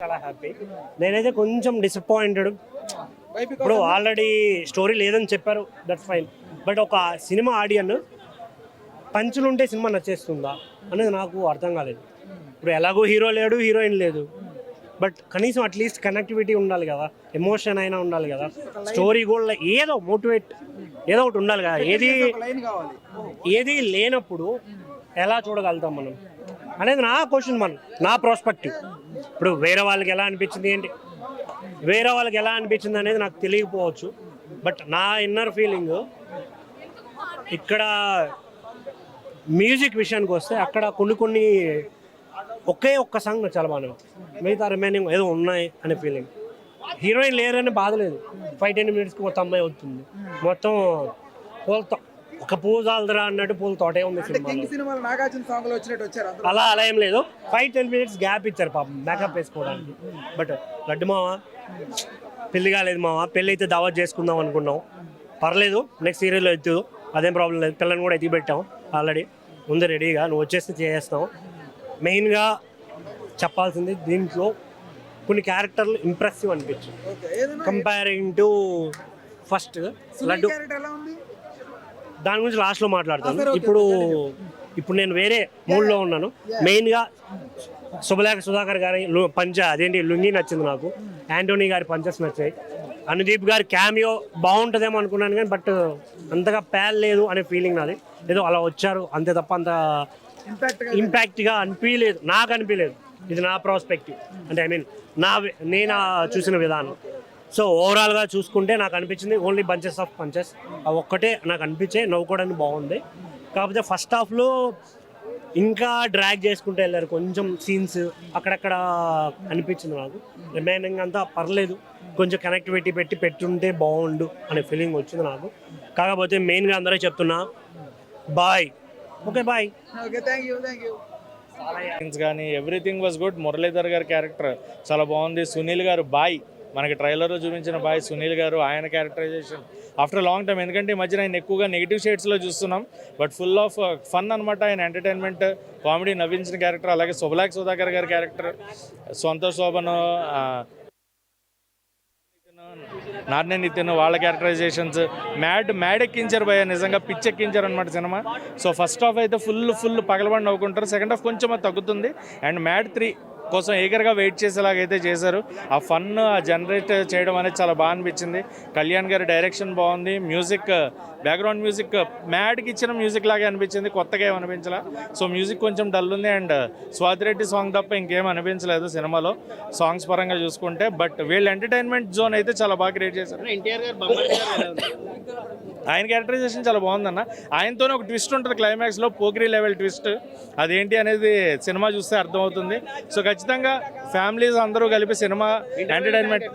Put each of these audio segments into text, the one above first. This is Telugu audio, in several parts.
చాలా హ్యాపీ. నేనైతే కొంచెం డిసప్పాయింటెడ్. ఇప్పుడు ఆల్రెడీ స్టోరీ లేదని చెప్పారు, దట్స్ ఫైన్. బట్ ఒక సినిమా ఆడియన్ పంచులు ఉంటే సినిమా నచ్చేస్తుందా అనేది నాకు అర్థం కాలేదు. ఇప్పుడు ఎలాగో హీరో లేడు, హీరోయిన్ లేదు, బట్ కనీసం అట్లీస్ట్ కనెక్టివిటీ ఉండాలి కదా, ఎమోషన్ అయినా ఉండాలి కదా, స్టోరీ కూడా ఏదో మోటివేట్ ఏదో ఒకటి ఉండాలి కదా. ఏది లేనప్పుడు ఎలా చూడగలుగుతాం మనం అనేది నా క్వశ్చన్, నా ప్రాస్పెక్టివ్. ఇప్పుడు వేరే వాళ్ళకి ఎలా అనిపించింది ఏంటి, వేరే వాళ్ళకి ఎలా అనిపించింది అనేది నాకు తెలియకపోవచ్చు, బట్ నా ఇన్నర్ ఫీలింగ్ ఇక్కడ మ్యూజిక్ విషయానికి వస్తే అక్కడ కొన్ని ఒక్క సాంగ్ నాకు చాలా బాగా, మిగతా రిమైనింగ్ ఏదో ఉన్నాయి అనే ఫీలింగ్. హీరోయిన్ లేరని బాధ లేదు. 5-10 minutesకి మొత్తం అమ్మాయి అవుతుంది, మొత్తం పూలతో ఒక పూజ ఆల్దరా అన్నట్టు పూల తోటే ఉంది సినిమాలో. అలా ఏం లేదు, 5-10 minutes గ్యాప్ ఇచ్చారు పాపం మేకప్ వేసుకోవడానికి. బట్ లడ్డు మామ పెళ్లి కాలేదు మామ, పెళ్ళి అయితే దావత్ చేసుకుందాం అనుకున్నాం, పర్లేదు నెక్స్ట్ సీరియల్లో ఎత్తు, అదేం ప్రాబ్లం లేదు. పిల్లని కూడా ఎత్తి పెట్టాం ఆల్రెడీ, ముందు రెడీగా, నువ్వు వచ్చేసి చేస్తాం. మెయిన్గా చెప్పాల్సింది దీంట్లో కొన్ని క్యారెక్టర్లు ఇంప్రెసివ్ అనిపించు కంపేరింగ్ టు ఫస్ట్ లడ్డు. దాని గురించి లాస్ట్లో మాట్లాడతాను. ఇప్పుడు నేను వేరే మూడ్లో ఉన్నాను. మెయిన్గా శుభలేఖ సుధాకర్ గారి అదేంటి లుంగి నచ్చింది నాకు, యాంటోనీ గారి పంచెస్ నచ్చాయి, అనుదీప్ గారి క్యామియో బాగుంటుందేమో అనుకున్నాను కానీ బట్ అంతగా లేదు అనే ఫీలింగ్ నాది. ఏదో అలా వచ్చారు అంతే తప్ప అంత ఇంపాక్ట్గా అనిపించలేదు, నాకు అనిపించలేదు. ఇది నా ప్రాస్పెక్టివ్, అంటే నేను చూసిన విధానం. సో ఓవరాల్గా చూసుకుంటే నాకు అనిపించింది ఓన్లీ బంచెస్ ఆఫ్ పంచెస్, అవి ఒక్కటే నాకు అనిపించే, నవ్వుకోవడానికి బాగుంది. కాకపోతే ఫస్ట్ హాఫ్లో ఇంకా డ్రాగ్ చేసుకుంటూ వెళ్ళారు కొంచెం సీన్స్, అక్కడక్కడ అనిపించింది నాకు. రిమైనింగ్ అంతా పర్లేదు, కొంచెం కనెక్టివిటీ పెట్టుంటే బాగుండు అనే ఫీలింగ్ వచ్చింది నాకు. కాకపోతే మెయిన్గా అందరూ చెప్తున్నా బాయ్, ఓకే బాయ్, కానీ ఎవ్రీథింగ్ వాజ్ గుడ్. మురళీధర్ గారి క్యారెక్టర్ చాలా బాగుంది. సునీల్ గారు బాయ్, మనకి ట్రైలర్లో చూపించిన బాయ్ సునీల్ గారు, ఆయన క్యారెక్టరైజేషన్ ఆఫ్టర్ లాంగ్ టైం, ఎందుకంటే ఈ మధ్యన ఆయన ఎక్కువగా నెగిటివ్ షేడ్స్లో చూస్తున్నాం, బట్ ఫుల్ ఆఫ్ ఫన్ అనమాట. ఆయన ఎంటర్టైన్మెంట్, కామెడీ, నవ్వించిన క్యారెక్టర్. అలాగే శుభలేఖ సుధాకర్ గారి క్యారెక్టర్, సంతోష్ శోభన్, నార్నే నితిన్, వాళ్ళ క్యారెక్టరైజేషన్స్ మ్యాడ్ ఎక్కించారు భయ, నిజంగా పిచ్చెక్కించారు అనమాట సినిమా. సో ఫస్ట్ హాఫ్ అయితే ఫుల్ పగలబడి నవ్వుకుంటారు, సెకండ్ హాఫ్ కొంచెం అది తగ్గుతుంది. అండ్ మ్యాడ్ 3 కోసం ఈగర్గా వెయిట్ చేసేలాగైతే చేశారు. ఆ ఫన్ జనరేట్ చేయడం అనేది చాలా బాగా అనిపించింది. కళ్యాణ్ గారి డైరెక్షన్ బాగుంది, మ్యూజిక్, బ్యాక్గ్రౌండ్ మ్యూజిక్ మ్యాడ్కి ఇచ్చిన మ్యూజిక్ లాగే అనిపించింది, కొత్తగా ఏం అనిపించలే. సో మ్యూజిక్ కొంచెం డల్ ఉంది. అండ్ స్వాతిరెడ్డి సాంగ్ తప్ప ఇంకేం అనిపించలేదు సినిమాలో సాంగ్స్ పరంగా చూసుకుంటే. బట్ వీళ్ళు ఎంటర్టైన్మెంట్ జోన్ అయితే చాలా బాగా క్రియేట్ చేశారు. ఆయన క్యారెక్టరైజేషన్ చాలా బాగుందన్న. ఆయనతోనే ఒక ట్విస్ట్ ఉంటుంది క్లైమాక్స్లో, పోకిరీ లెవెల్ ట్విస్ట్, అదేంటి అనేది సినిమా చూస్తే అర్థమవుతుంది. సో ఖచ్చితంగా ఫ్యామిలీస్ అందరూ కలిపి సినిమా ఎంటర్టైన్మెంట్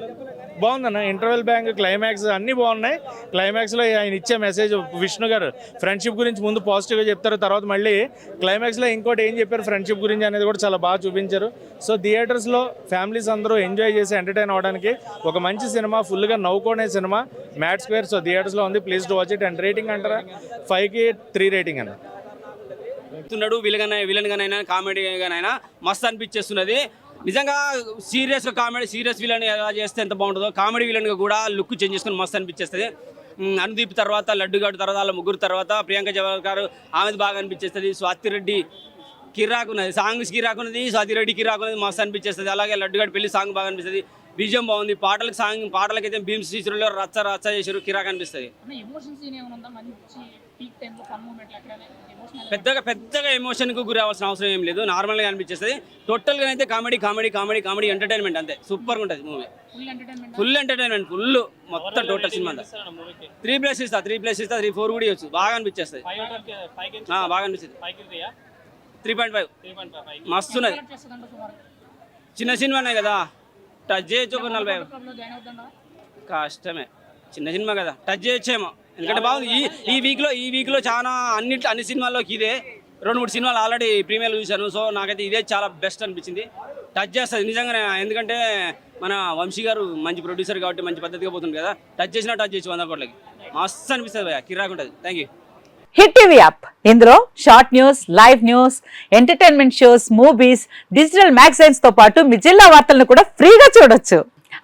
బాగుందన్న. ఇంటర్వెల్ బ్యాంక్, క్లైమాక్స్ అన్నీ బాగున్నాయి. క్లైమాక్స్లో ఆయన ఇచ్చే మెసేజ్, విష్ణు గారు ఫ్రెండ్షిప్ గురించి ముందు పాజిటివ్గా చెప్తారు, తర్వాత మళ్ళీ క్లైమాక్స్లో ఇంకోటి ఏం చెప్పారు ఫ్రెండ్షిప్ గురించి అనేది కూడా చాలా బాగా చూపించారు. సో థియేటర్స్లో ఫ్యామిలీస్ అందరూ ఎంజాయ్ చేసి ఎంటర్టైన్ అవ్వడానికి ఒక మంచి సినిమా, ఫుల్గా నవ్వుకునే సినిమా మ్యాడ్ స్క్వేర్. సో థియేటర్స్లో ఉంది, please to watch it. And rating అంటారా 5కి 3 రేటింగ్ అన్న. చెప్తున్నాడు విలన్ గానైనా కామెడీ గానైనా మస్తు అనిపించేస్తున్నది. నిజంగా సీరియస్గా కామెడీ, సీరియస్ విలన్ ఎలా చేస్తే ఎంత బాగుంటుందో, కామెడీ విలన్గా కూడా లుక్ చేంజ్ చేసుకుని మస్తు అనిపించేస్తుంది. అనుదీప్ తర్వాత, లడ్డుగాడు తర్వాత, వాళ్ళ ముగ్గురు తర్వాత ప్రియాంక జవాహర్ గారు, ఆమెది బాగా అనిపించేస్తుంది. స్వాతిరెడ్డి కిరాకున్నది, సాంగ్స్ కిరాకున్నది, స్వాతిరెడ్డి కిరాకున్నది మస్తు అనిపించేస్తుంది. అలాగే లడ్డుగాడు పెళ్లి సాంగ్ బాగా అనిపిస్తుంది. విజయం బాగుంది. పాటలకైతే భీమ్స్ శ్రీశ్వరులో రచ్చ చేశారు, కిరాక్ అనిపిస్తుంది. పెద్దగా ఎమోషన్కు గురి అవ్వాల్సిన అవసరం ఏం లేదు, నార్మల్గా అనిపించేస్తుంది. టోటల్గా అయితే కామెడీ ఎంటర్టైన్మెంట్ అంతే, సూపర్గా ఉంటుంది మూవీ. ఫుల్ ఎంటర్టైన్మెంట్, ఫుల్ మొత్తం టోటల్ సినిమా 3+ ఇస్తా, 3-4 కూడా ఇవ్వచ్చు. బాగా అనిపించేస్తుంది, బాగా అనిపిస్తుంది. 3.5 మస్తున్నది. చిన్న సినిమానే కదా, టచ్ చేయొచ్చు. ఒక 40 కష్టమే, చిన్న సినిమా కదా, టచ్ చేయొచ్చేమో. ఎందుకంటే బాగుంది. ఈ వీక్లో చాలా అన్ని సినిమాల్లోకి ఇదే 2-3 సినిమాలు ఆల్రెడీ ప్రీమియర్లు చూశాను. సో నాకైతే ఇదే చాలా బెస్ట్ అనిపించింది. టచ్ చేస్తుంది నిజంగానే, ఎందుకంటే మన వంశీ గారు మంచి ప్రొడ్యూసర్ కాబట్టి మంచి పద్ధతిగా పోతుంది కదా. టచ్ చేయొచ్చు 100 కోట్లకి, మస్తు అనిపిస్తుంది భయ్యా, కిరాక్ ఉంటుంది. Thank you. Hit TV app ఇందులో short news, live news, entertainment shows, movies, digital magazines తో పాటు మీ జిల్లా వార్తలను కూడా ఫ్రీగా చూడొచ్చు.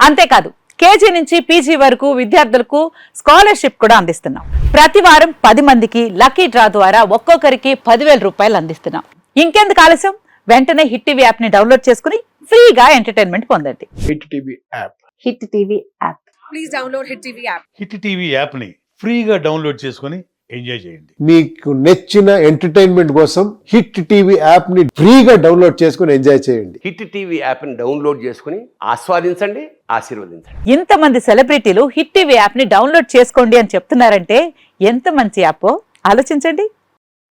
అంతేకాదు కేజీ నుంచి పీజీ వరకు విద్యార్థులకు స్కాలర్షిప్ కూడా అందిస్తున్నాం. ప్రతి వారం 10 మందికి లక్కీ డ్రా ద్వారా ఒక్కొక్కరికి 10,000 రూపాయలు అందిస్తున్నాం. ఇంకెందుకు ఆలస్యం, వెంటనే హిట్ టీవీ యాప్ ని డౌన్లోడ్ చేసుకుని ఫ్రీగా ఎంటర్టైన్మెంట్ పొందండి. Hit TV app. Hit TV app. Please download Hit TV app. Hit TV యాప్ని ఫ్రీగా డౌన్లోడ్ చేసుకొని ఎంజాయ్ చేయండి. మీకు నచ్చిన ఎంటర్టైన్మెంట్ కోసం హిట్ టీవీ యాప్ ని ఫ్రీగా డౌన్లోడ్ చేసుకుని ఎంజాయ్ చేయండి. హిట్ టీవీ యాప్ని డౌన్లోడ్ చేసుకుని ఆస్వాదించండి, ఆశీర్వదించండి. ఇంతమంది సెలబ్రిటీలు హిట్ టీవీ యాప్ ని డౌన్లోడ్ చేసుకోండి అని చెప్తున్నారంటే ఎంత మంచి యాప్ ఆలోచించండి.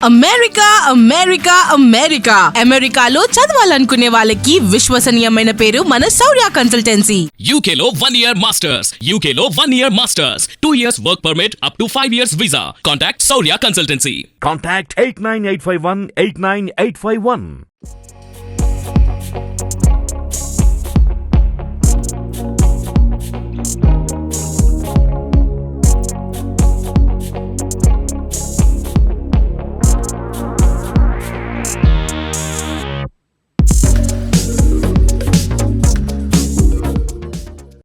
అమెరికా అమెరికా అమెరికా అమెరికాలో చదవాలనుకునే వాళ్ళకి విశ్వసనీయమైన పేరు మన శౌర్య కన్సల్టెన్సీ. UK లో 1 year masters. UK లో 1 year masters. 2 years work permit up to 5 years visa. Contact Saurya Consultancy. Contact 89851 89851.